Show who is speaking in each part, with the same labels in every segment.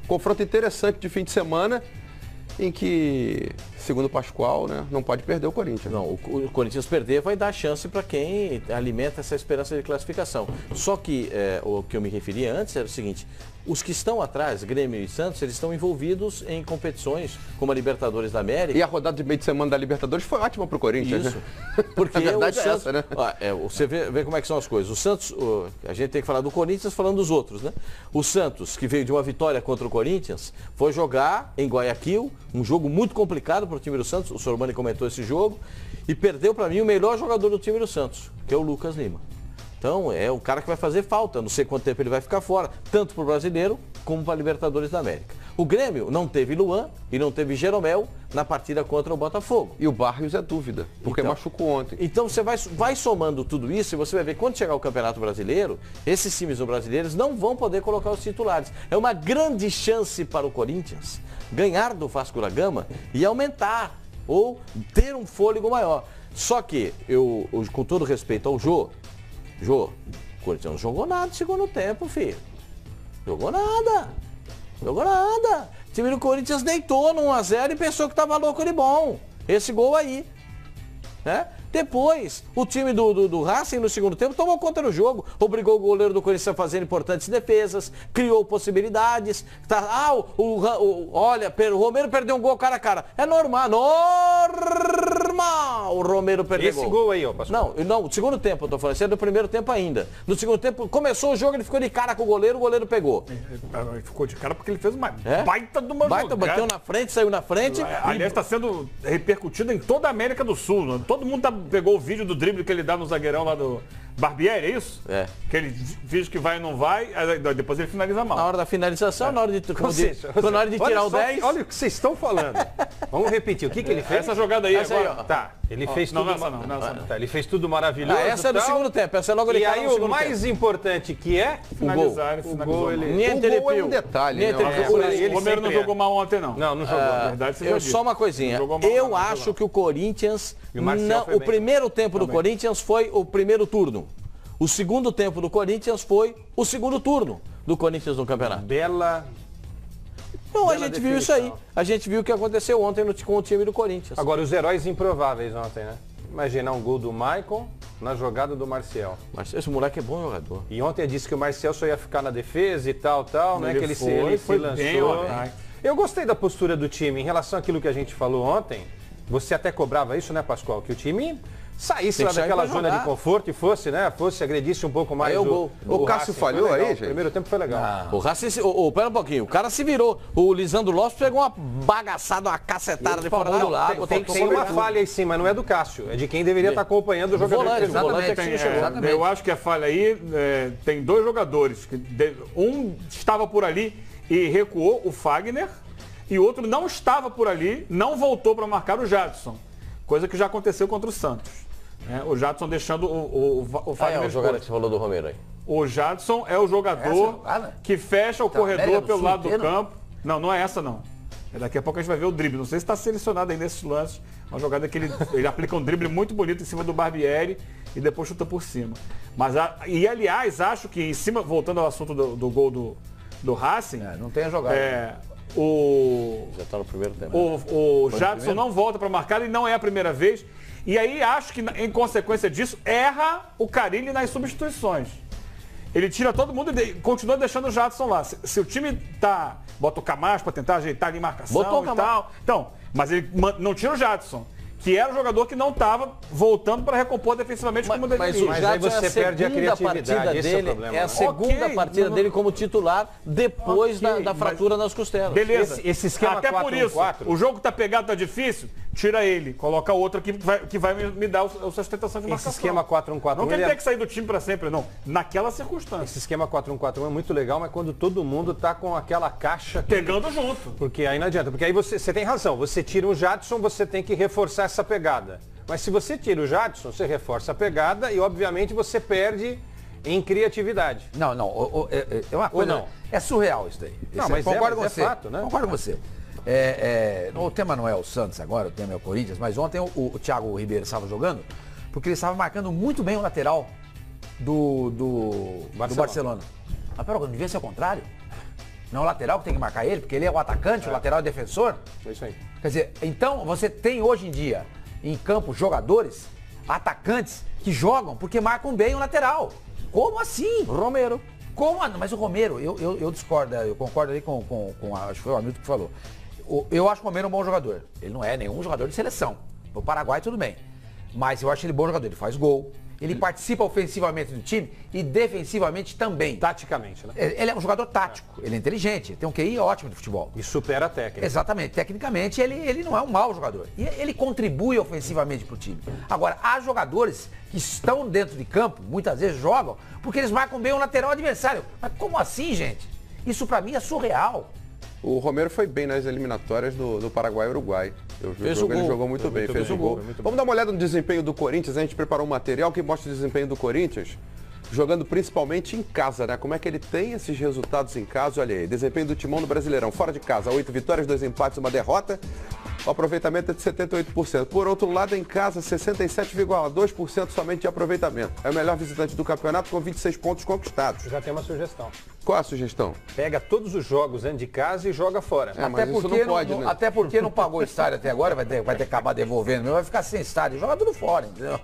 Speaker 1: confronto interessante de fim de semana, em que, segundo o Pascoal, né, não pode perder o Corinthians.
Speaker 2: Não, o Corinthians perder vai dar chance para quem alimenta essa esperança de classificação. Só que o que eu me referi antes era o seguinte, os que estão atrás, Grêmio e Santos, eles estão envolvidos em competições como a Libertadores da América.
Speaker 1: E a rodada de meio de semana da Libertadores foi ótima para o Corinthians.
Speaker 2: Isso,
Speaker 1: né?
Speaker 2: porque
Speaker 1: a verdade
Speaker 2: o
Speaker 1: é
Speaker 2: Santos,
Speaker 1: essa, né?
Speaker 2: Você vê como é que são as coisas. O Santos, a gente tem que falar do Corinthians falando dos outros, né? O Santos, que veio de uma vitória contra o Corinthians, foi jogar em Guayaquil, um jogo muito complicado para o time do Santos, o Sormani comentou esse jogo, e perdeu para mim o melhor jogador do time do Santos, que é o Lucas Lima. Então, é um cara que vai fazer falta, não sei quanto tempo ele vai ficar fora, tanto para o brasileiro como para a Libertadores da América. O Grêmio não teve Luan e não teve Jeromel na partida contra o Botafogo.
Speaker 1: E o Barrios é dúvida, porque machucou ontem.
Speaker 2: Então, você vai somando tudo isso e você vai ver, quando chegar o Campeonato Brasileiro, esses times brasileiros não vão poder colocar os titulares. É uma grande chance para o Corinthians ganhar do Vasco da Gama e aumentar ou ter um fôlego maior. Só que, com todo respeito ao Jô, o Corinthians não jogou nada no segundo tempo, filho. Jogou nada. O time do Corinthians deitou no 1-0 e pensou que estava louco de bom. Esse gol aí. Né? Depois, o time do Racing no segundo tempo tomou conta do jogo, obrigou o goleiro do Corinthians a fazer importantes defesas, criou possibilidades. Olha, o Romero perdeu um gol cara a cara. É normal o Romero perder
Speaker 3: Esse gol aí, ó, Pascoal.
Speaker 2: Não, o segundo tempo eu tô falando, isso é do primeiro tempo ainda. No segundo tempo, começou o jogo, ele ficou de cara com o goleiro pegou.
Speaker 4: Ele ficou de cara porque ele fez uma baita de uma
Speaker 2: jogada. Bateu na frente, saiu na frente.
Speaker 4: Aliás, está sendo repercutido em toda a América do Sul. Né? Todo mundo pegou o vídeo do drible que ele dá no zagueirão lá do Barbieri, é isso?
Speaker 2: É.
Speaker 4: Que ele finge que vai e não vai, aí depois ele finaliza mal.
Speaker 2: Na hora da finalização, na hora de tirar o 10.
Speaker 3: Olha o que vocês estão falando. Vamos repetir, o que ele fez?
Speaker 4: Essa jogada aí
Speaker 2: essa
Speaker 4: agora.
Speaker 2: Aí,
Speaker 3: tá, ele fez tudo...
Speaker 4: Não.
Speaker 3: Tá, ele fez tudo maravilhoso.
Speaker 2: Essa é do segundo tempo, essa é logo ele.
Speaker 3: E aí o mais importante que é...
Speaker 4: Finalizar,
Speaker 3: o gol ele...
Speaker 1: O gol é um detalhe, né?
Speaker 4: O Romero não jogou mal ontem, não.
Speaker 3: Não jogou. Na
Speaker 4: verdade,
Speaker 2: só uma coisinha. Eu acho que o Corinthians... O primeiro tempo do Corinthians foi o primeiro turno. O segundo tempo do Corinthians foi o segundo turno do Corinthians no campeonato. Não, a gente viu isso aí. A gente viu o que aconteceu ontem com o time do Corinthians.
Speaker 3: Agora, os heróis improváveis ontem, né? Imagina um gol do Maicon na jogada do Marcial.
Speaker 2: Esse moleque é bom jogador.
Speaker 3: E ontem disse que o Marcial só ia ficar na defesa e tal, né? Que ele se lançou.
Speaker 4: Bem,
Speaker 3: eu gostei da postura do time em relação àquilo que a gente falou ontem. Você até cobrava isso, né, Pascoal? Que o time saísse lá daquela zona de conforto e fosse agredisse um pouco mais
Speaker 1: o Cássio falhou aí, gente?
Speaker 3: O primeiro tempo foi legal.
Speaker 2: O Racing, pera um pouquinho, o cara se virou. O Lisandro Lopes pegou uma bagaçada, uma cacetada de fora do lado.
Speaker 3: Tem uma falha aí sim, mas não é do Cássio, é de quem deveria estar acompanhando o jogador.
Speaker 4: Exatamente. Eu acho que a falha aí tem dois jogadores. Um estava por ali e recuou, o Fagner, e o outro não estava por ali, não voltou para marcar o Jadson. Coisa que já aconteceu contra o Santos. O Jadson deixando o Fagner.
Speaker 2: É o jogador que você falou do Romero aí.
Speaker 4: O Jadson é o jogador que fecha o corredor pelo lado do campo. Não é essa não. Daqui a pouco a gente vai ver o drible. Não sei se está selecionado aí nesses lances. Uma jogada que ele aplica um drible muito bonito em cima do Barbieri e depois chuta por cima. Aliás, acho que em cima, voltando ao assunto do gol do Racing.
Speaker 5: Não tem a jogada.
Speaker 2: Já está no primeiro tempo.
Speaker 4: O Jadson não volta para marcar e não é a primeira vez. E aí acho que, em consequência disso, erra o Carille nas substituições. Ele tira todo mundo e continua deixando o Jadson lá. Se o time bota o Camacho para tentar ajeitar ali a marcação e tal. Então, mas ele não tira o Jadson, que era o jogador que não estava voltando para recompor defensivamente como deveria.
Speaker 2: Mas aí você perde a criatividade. É a segunda partida dele como titular depois da fratura nas costelas.
Speaker 4: Beleza.
Speaker 3: Esse esquema
Speaker 4: até 4, por isso,
Speaker 3: 4.
Speaker 4: o jogo está pegado, está difícil, tira ele, coloca outro aqui que vai me dar a sustentação de marcação.
Speaker 3: Esse esquema 4-1-4-1...
Speaker 4: Não quer ter que sair do time para sempre, não. Naquela circunstância.
Speaker 3: Esse esquema 4-1-4-1 é muito legal, mas quando todo mundo tá com aquela caixa...
Speaker 4: Pegando junto.
Speaker 3: Porque aí não adianta. Porque aí você tem razão. Você tira o Jadson, você tem que reforçar essa pegada. Mas se você tira o Jadson, você reforça a pegada e, obviamente, você perde em criatividade.
Speaker 5: Não. É uma coisa...
Speaker 3: não?
Speaker 5: É surreal isso daí.
Speaker 3: Não, mas
Speaker 5: concordo com
Speaker 3: é
Speaker 5: você.
Speaker 3: fato, né?
Speaker 5: Concordo com você. O tema não é o Santos agora, o tema é o Corinthians, mas ontem o Thiago Ribeiro estava jogando porque ele estava marcando muito bem o lateral do Barcelona. Mas pera, não devia ser ao contrário? Não é o lateral que tem que marcar ele, porque ele é o atacante, o lateral é o defensor.
Speaker 3: É isso aí.
Speaker 5: Quer dizer, então você tem hoje em dia em campo jogadores, atacantes, que jogam porque marcam bem o lateral. Como assim?
Speaker 2: Romero.
Speaker 5: Mas o Romero, eu discordo, eu concordo ali com acho que foi o Hamilton que falou. Eu acho o Romero um bom jogador. Ele não é nenhum jogador de seleção. No Paraguai tudo bem. Mas eu acho ele bom jogador, ele faz gol. Ele participa ofensivamente do time e defensivamente também.
Speaker 3: Taticamente, né?
Speaker 5: Ele é um jogador tático, ele é inteligente, tem um QI ótimo de futebol.
Speaker 3: E supera a técnica.
Speaker 5: Exatamente. Tecnicamente, ele não é um mau jogador. E ele contribui ofensivamente para o time. Agora, há jogadores que estão dentro de campo, muitas vezes jogam, porque eles marcam bem o lateral adversário. Mas como assim, gente? Isso para mim é surreal.
Speaker 1: O Romero foi bem nas eliminatórias do Paraguai e Uruguai. Ele jogou muito bem, fez o gol. Vamos dar uma olhada no desempenho do Corinthians. A gente preparou um material que mostra o desempenho do Corinthians, jogando principalmente em casa, né? Como é que ele tem esses resultados em casa? Olha aí, desempenho do Timão no Brasileirão. Fora de casa, 8 vitórias, 2 empates, 1 derrota. O aproveitamento é de 78%. Por outro lado, em casa, 67,2% somente de aproveitamento. É o melhor visitante do campeonato com 26 pontos conquistados.
Speaker 3: Já tem uma sugestão.
Speaker 1: Qual a sugestão?
Speaker 3: Pega todos os jogos dentro de casa e joga fora.
Speaker 1: Mas isso não pode, né?
Speaker 5: Até porque não pagou estádio até agora, vai ter que acabar devolvendo. Vai ficar sem estádio. Joga tudo fora, entendeu?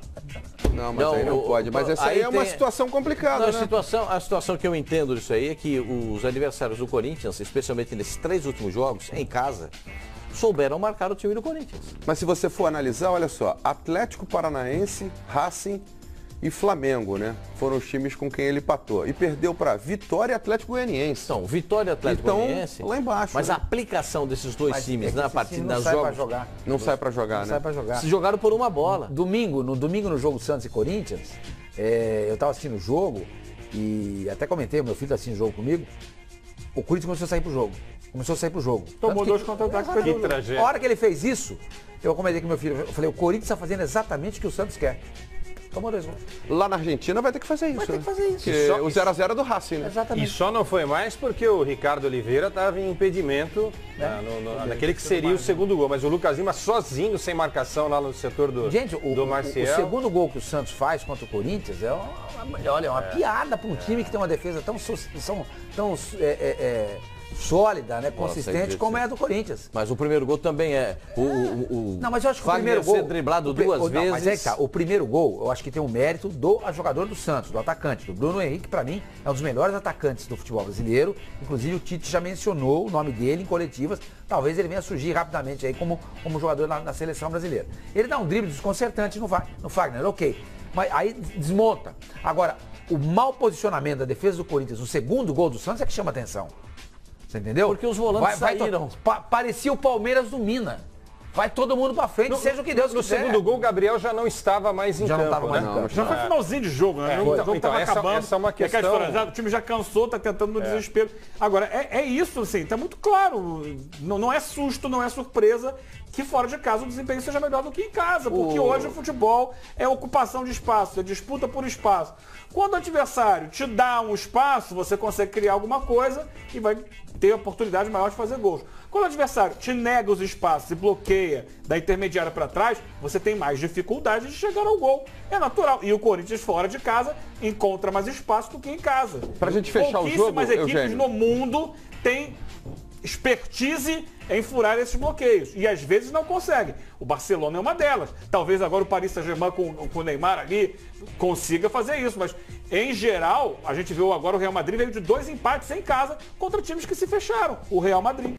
Speaker 1: Não, mas aí não pode. Mas essa aí é uma situação complicada, né?
Speaker 2: A situação que eu entendo disso aí é que os adversários do Corinthians, especialmente nesses 3 últimos jogos, em casa, souberam marcar o time do Corinthians.
Speaker 1: Mas se você for analisar, olha só, Atlético Paranaense, Racing e Flamengo, né? Foram os times com quem ele empatou. E perdeu para Vitória e Atlético Goianiense.
Speaker 2: Então, Vitória e Atlético Goianiense.
Speaker 1: Lá embaixo.
Speaker 2: Mas
Speaker 1: né?
Speaker 2: a aplicação desses dois times na partida,
Speaker 5: não
Speaker 2: nas
Speaker 5: sai
Speaker 2: jogos,
Speaker 5: pra jogar.
Speaker 1: Não sai para jogar, né?
Speaker 5: Sai pra jogar.
Speaker 2: se jogaram por uma bola.
Speaker 5: No domingo no jogo Santos e Corinthians, eu tava assistindo o jogo e até comentei, o meu filho tá assistindo o jogo comigo, o Corinthians começou a sair pro jogo.
Speaker 4: Tomou 2 contra-ataques.
Speaker 3: Que tragédia.
Speaker 5: A hora que ele fez isso, eu comentei com meu filho, eu falei, o Corinthians está fazendo exatamente o que o Santos quer. Tomou 2 gols.
Speaker 1: Lá na Argentina vai ter que fazer isso.
Speaker 5: Vai ter que fazer isso.
Speaker 1: Porque o 0x0 é do Racing, né?
Speaker 3: E
Speaker 5: Exatamente.
Speaker 3: só não foi mais porque o Ricardo Oliveira estava em impedimento naquele que seria o segundo gol. Mas o Lucas Lima sozinho, sem marcação lá no setor do
Speaker 5: Gente,
Speaker 3: do Marcial.
Speaker 5: o segundo gol que o Santos faz contra o Corinthians é uma piada para um time que tem uma defesa tão sólida, né, consistente como é a do Corinthians.
Speaker 2: Mas o primeiro gol também é
Speaker 5: Não, mas eu acho que
Speaker 2: Fagner
Speaker 5: o primeiro gol
Speaker 2: ser driblado duas vezes.
Speaker 5: Mas é que tá, o primeiro gol, eu acho que tem um mérito do jogador do Santos, do atacante, do Bruno Henrique, para mim, é um dos melhores atacantes do futebol brasileiro. Inclusive o Tite já mencionou o nome dele em coletivas. Talvez ele venha surgir rapidamente aí como jogador na seleção brasileira. Ele dá um drible desconcertante no Fagner, ok. Mas aí desmonta. Agora, o mau posicionamento da defesa do Corinthians, o segundo gol do Santos é que chama atenção. Você entendeu?
Speaker 2: Porque os volantes saíram.
Speaker 5: Parecia o Palmeiras do Mina. Vai todo mundo pra frente, seja o que Deus quiser.
Speaker 3: No segundo gol, o Gabriel já não estava mais em campo.
Speaker 5: Não estava mais
Speaker 3: né?
Speaker 5: em campo.
Speaker 4: Já foi finalzinho de jogo, né? O jogo
Speaker 3: então,
Speaker 4: tava acabando.
Speaker 3: essa é uma questão...
Speaker 4: O time já cansou, tá tentando no desespero. Agora, é isso, assim, tá muito claro. Não é susto, não é surpresa que fora de casa o desempenho seja melhor do que em casa. Porque hoje o futebol é ocupação de espaço, é disputa por espaço. Quando o adversário te dá um espaço, você consegue criar alguma coisa e vai ter a oportunidade maior de fazer gols. Quando o adversário te nega os espaços e bloqueia da intermediária para trás, você tem mais dificuldade de chegar ao gol. É natural. E o Corinthians fora de casa encontra mais espaço do que em casa.
Speaker 1: Pra gente fechar o jogo,
Speaker 4: pouquíssimas equipes
Speaker 1: Eugênio,
Speaker 4: no mundo têm expertise em furar esses bloqueios. E às vezes não conseguem. O Barcelona é uma delas. Talvez agora o Paris Saint-Germain com o Neymar ali consiga fazer isso. Mas, em geral, a gente viu agora o Real Madrid veio de 2 empates em casa contra times que se fecharam. O Real Madrid.